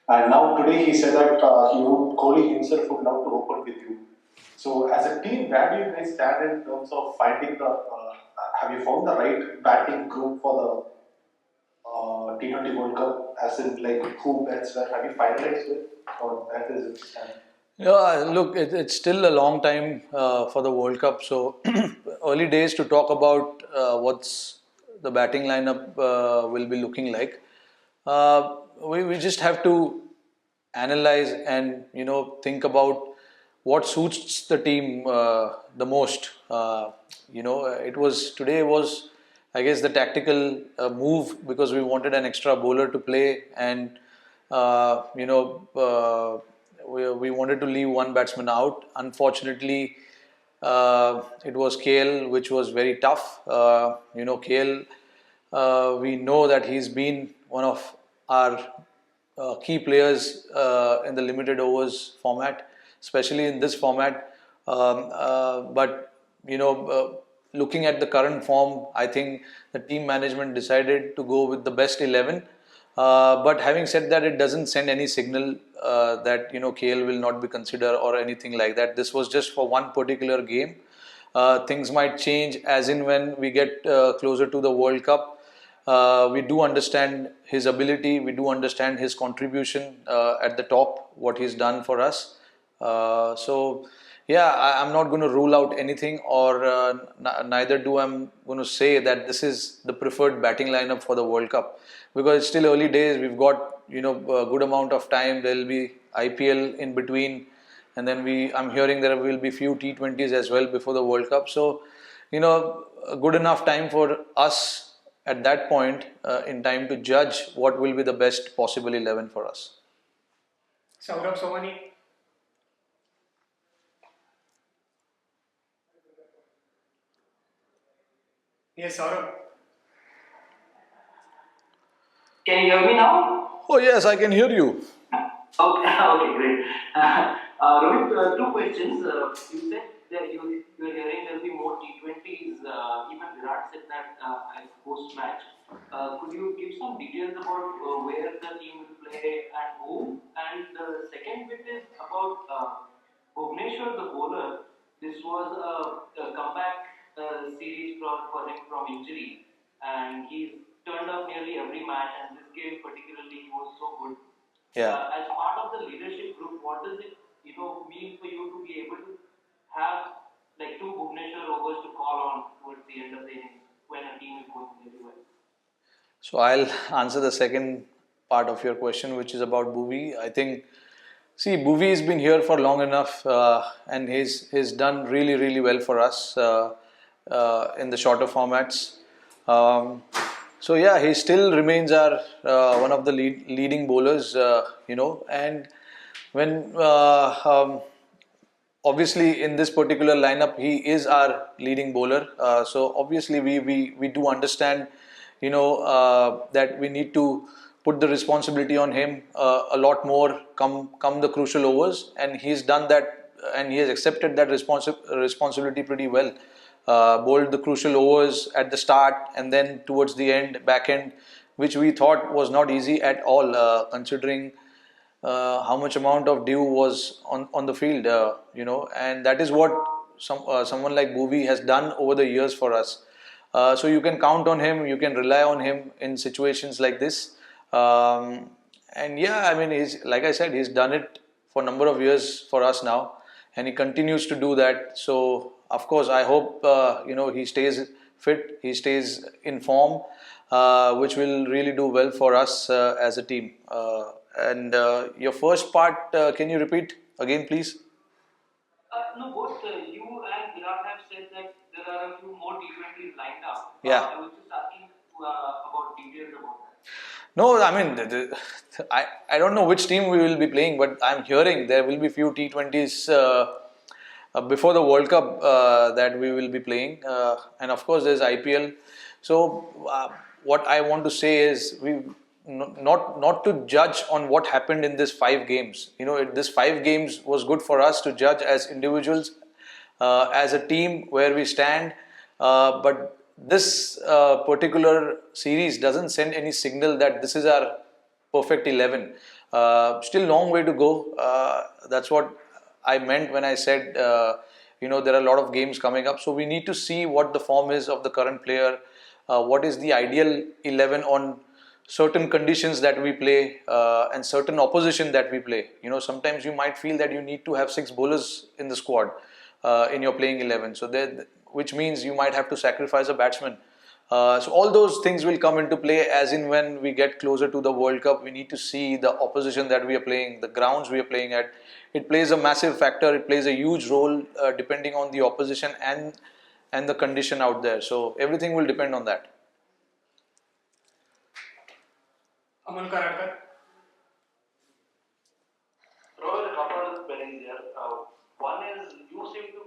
And now today he said that Kohli himself would love to open with you. So as a team, where do you guys stand in terms of finding the? Have you found the right batting group for the T20 World Cup? As in, like who bets where? Have you finalized it, or where does it stand? Yeah, look, it's still a long time for the World Cup, so early days to talk about what's the batting lineup will be looking like. We just have to analyze and think about what suits the team the most. It was today was I guess the tactical move because we wanted an extra bowler to play and uh, you know. We wanted to leave one batsman out. Unfortunately, it was KL, which was very tough. KL, we know that he's been one of our key players in the limited overs format, especially in this format. But looking at the current form, I think the team management decided to go with the best 11. But having said that, it doesn't send any signal that KL will not be considered or anything like that. This was just for one particular game. Things might change as in when we get closer to the World Cup. We do understand his ability. We do understand his contribution at the top, what he's done for us. So, yeah, I'm not going to rule out anything, or neither do I'm going to say that this is the preferred batting lineup for the World Cup because it's still early days. We've got a good amount of time. There will be IPL in between, and then I'm hearing there will be few T20s as well before the World Cup. So, a good enough time for us at that point in time to judge what will be the best possible 11 for us. Saurabh Somani. Yes, Saurabh. Can you hear me now? Oh, yes, I can hear you. Okay, okay, great. Rohit, two questions. You said that you're hearing there'll be more T20s. Even Virat said that post match. Could you give some details about where the team will play and whom? And the second bit is about Bhuvneshwar, the bowler. This was a comeback series for him from injury, and he's turned up nearly every match. And this game particularly, he was so good. Yeah. As part of the leadership group, what does it mean for you to be able to have like two Bhuvneshwar overs to call on towards the end of the innings when a team is going really well? So I'll answer the second part of your question, which is about Bhuvi. I think, see, Bhuvi has been here for long enough, and he's done really well for us in the shorter formats. So yeah, he still remains our one of the leading bowlers, and when obviously in this particular lineup he is our leading bowler, so obviously we do understand that we need to put the responsibility on him a lot more come the crucial overs, and he's done that and he has accepted that responsibility pretty well. Bowled the crucial overs at the start and then towards the end, back end, which we thought was not easy at all, considering how much amount of dew was on the field, and that is what someone like Bhuvi has done over the years for us. So you can count on him, you can rely on him in situations like this. And yeah, I mean, he's, like I said, he's done it for a number of years for us now, and he continues to do that. So of course, I hope he stays fit, he stays in form, which will really do well for us as a team. And your first part, can you repeat again, please? No, both you and Virat have said that there are a few more T20s lined up. Yeah. I was just asking about details about that. No, I mean, I don't know which team we will be playing, but I'm hearing there will be few T20s before the World Cup that we will be playing, and of course there's IPL. So what I want to say is we not to judge on what happened in this 5 games. This 5 games was good for us to judge as individuals, as a team where we stand, but this particular series doesn't send any signal that this is our perfect 11. Still long way to go. That's what I meant when I said, there are a lot of games coming up. So we need to see what the form is of the current player, what is the ideal 11 on certain conditions that we play, and certain opposition that we play. Sometimes you might feel that you need to have 6 bowlers in the squad in your playing 11. So which means you might have to sacrifice a batsman. So all those things will come into play as in when we get closer to the World Cup. We need to see the opposition that we are playing, the grounds we are playing at. It plays a massive factor. It plays a huge role depending on the opposition and the condition out there. So everything will depend on that. Amal Karadkar. Rohit, a couple of queries here. One is you seem to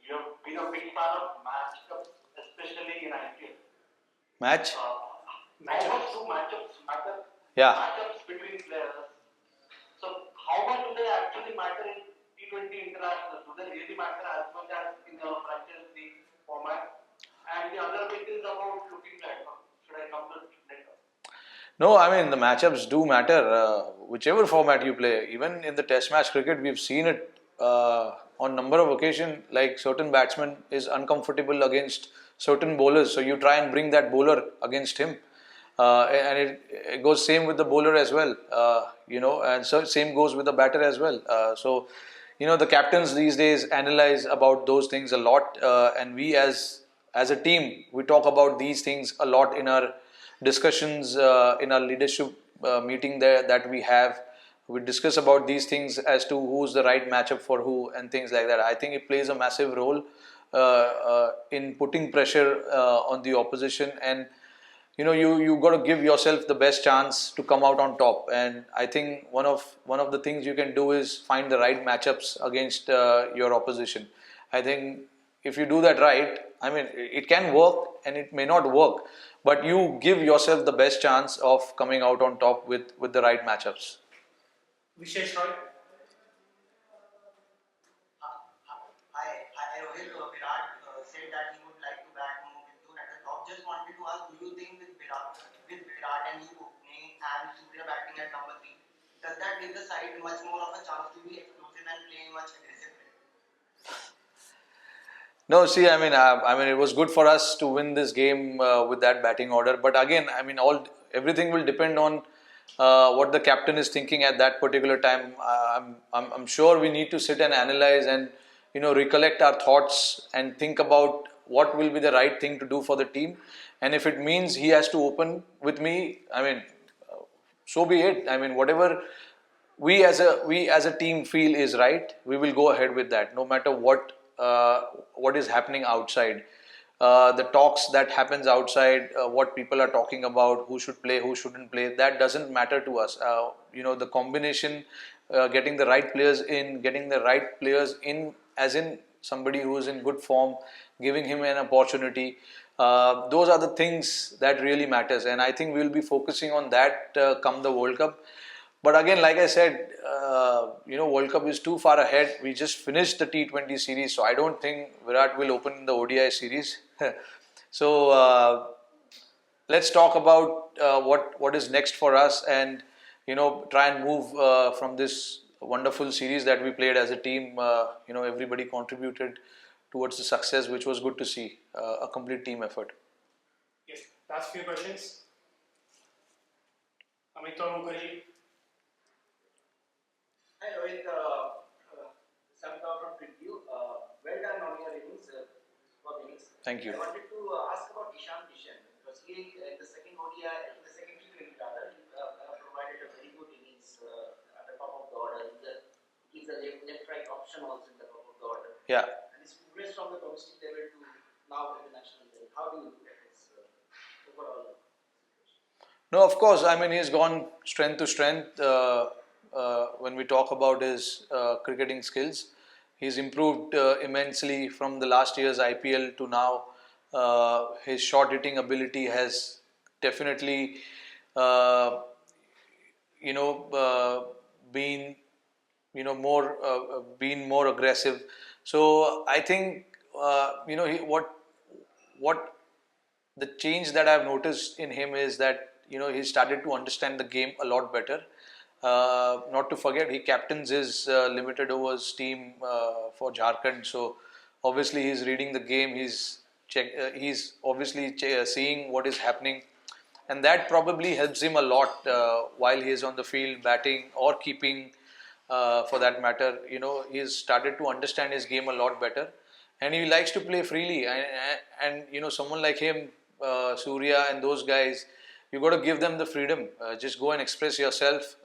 you have been a big fan of matchups, especially in IPL. Match? How much do matchups matter? Yeah. Matchups between players. So how much do they actually matter in T20 international? Do they really matter as much as in the franchise league format? And the other bit is about looking at. Should I come to it later? No, I mean the matchups do matter, whichever format you play. Even in the Test match cricket, we've seen it on number of occasions. Like certain batsman is uncomfortable against certain bowlers, so you try and bring that bowler against him, and it goes same with the bowler as well. And so same goes with the batter as well. The captains these days analyze about those things a lot, and we as a team we talk about these things a lot in our discussions, in our leadership meeting there that we have. We discuss about these things as to who's the right matchup for who and things like that. I think it plays a massive role in putting pressure on the opposition, and you got to give yourself the best chance to come out on top. And I think one of the things you can do is find the right matchups against your opposition. I think if you do that right, I mean it can work and it may not work, but you give yourself the best chance of coming out on top with the right matchups. Vishesh Roy. I Rohit, Virat said that he would like to bat more with you at the top. Just wanted to ask, do you think with Virat and you opening and Surya batting at number 3, does that give the side much more of a chance to be explosive and playing much aggressive? No, see, I mean, it was good for us to win this game with that batting order. But again, I mean, everything will depend on what the captain is thinking at that particular time. I'm sure we need to sit and analyze and recollect our thoughts and think about what will be the right thing to do for the team. And if it means he has to open with me, I mean, so be it. I mean, whatever we as a team feel is right, we will go ahead with that, no matter what is happening outside. The talks that happens outside, what people are talking about, who should play, who shouldn't play, that doesn't matter to us. The combination, getting the right players in, as in somebody who is in good form, giving him an opportunity. Those are the things that really matters, and I think we'll be focusing on that come the World Cup. But again, like I said, World Cup is too far ahead. We just finished the T20 series, so I don't think Virat will open in the ODI series. So let's talk about what is next for us, and try and move from this wonderful series that we played as a team. Everybody contributed towards the success, which was good to see. A complete team effort. Yes. Last few questions. Amitabh Mukherjee. Hi Rohit, Samita from Preview. Well done on your innings. Thank you. I wanted to ask about Ishan Kishan, because he in the second ODI, in the second T20 rather, he provided a very good innings at the top of the order. He's a left-right option also in the top of the order. Yeah. And he's progressed from the domestic level to now international level. How do you look at his overall? No, of course. I mean, he's gone strength to strength. When we talk about his cricketing skills, he's improved immensely from the last year's IPL to now. His short hitting ability has definitely, been, been more aggressive. So I think, what the change that I've noticed in him is that he started to understand the game a lot better. Not to forget, he captains his limited overs team for Jharkhand. So obviously he's reading the game. He's obviously seeing what is happening, and that probably helps him a lot while he is on the field, batting or keeping. For that matter, he's started to understand his game a lot better, and he likes to play freely. And someone like him, Surya, and those guys, you got to give them the freedom. Just go and express yourself.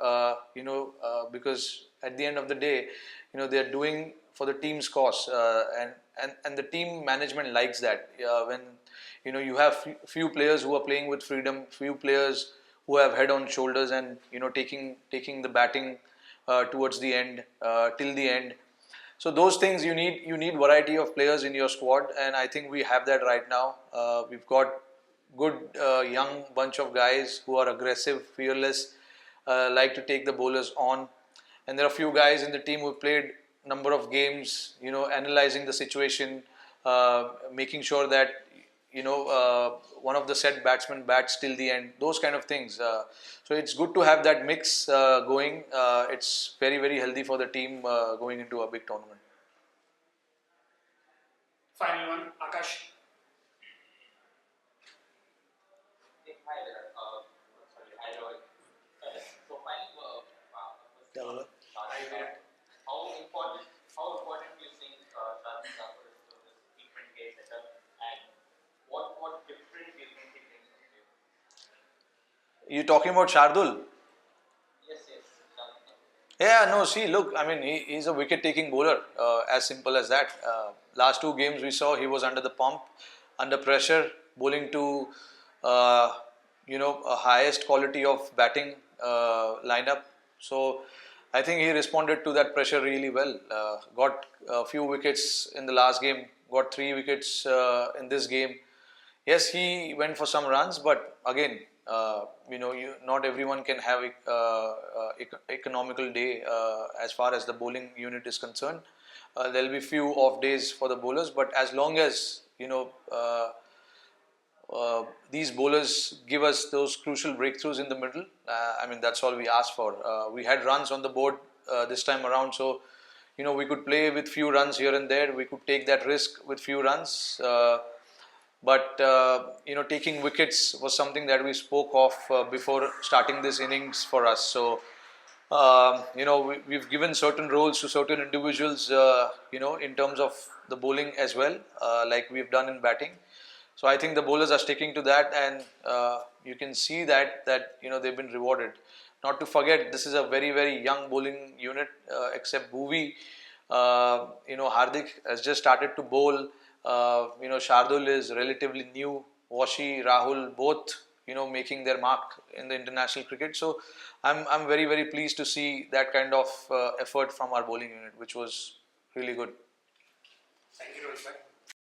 Because at the end of the day, they're doing for the team's cause, and the team management likes that. When you have few players who are playing with freedom, few players who have head on shoulders, and taking the batting towards the end, till the end. So those things you need variety of players in your squad, and I think we have that right now. We've got good young bunch of guys who are aggressive, fearless, like to take the bowlers on, and there are a few guys in the team who played number of games, analyzing the situation, making sure that one of the set batsmen bats till the end. Those kind of things. So it's good to have that mix going. It's very very healthy for the team going into a big tournament. Final one, Akash. Hi there. Sorry, hi Rohit. So finally, Hi there. how important do you think Shardul Thakur is to this T20I setup, and what different do you think he brings to the table? You talking about Shardul? Yes, Shardul Thakur. Yeah, no, see, look, I mean, he's a wicket-taking bowler, as simple as that. Last two games we saw he was under the pump, under pressure, bowling to, a highest quality of batting lineup. So I think he responded to that pressure really well. Got a few wickets in the last game, got 3 wickets in this game. Yes, he went for some runs, but again, not everyone can have economical day as far as the bowling unit is concerned. There'll be few off days for the bowlers, but as long as these bowlers give us those crucial breakthroughs in the middle, I mean that's all we ask for. We had runs on the board this time around, so we could play with few runs here and there. We could take that risk with few runs. But taking wickets was something that we spoke of before starting this innings for us. So we've given certain roles to certain individuals, in terms of the bowling as well, like we've done in batting. So I think the bowlers are sticking to that, and you can see that they've been rewarded. Not to forget, this is a very very young bowling unit, except Bhuvi. Hardik has just started to bowl. Shardul is relatively new. Washi, Rahul, both making their mark in the international cricket. So I'm very very pleased to see that kind of effort from our bowling unit, which was really good. Thank you, Rohit bhai.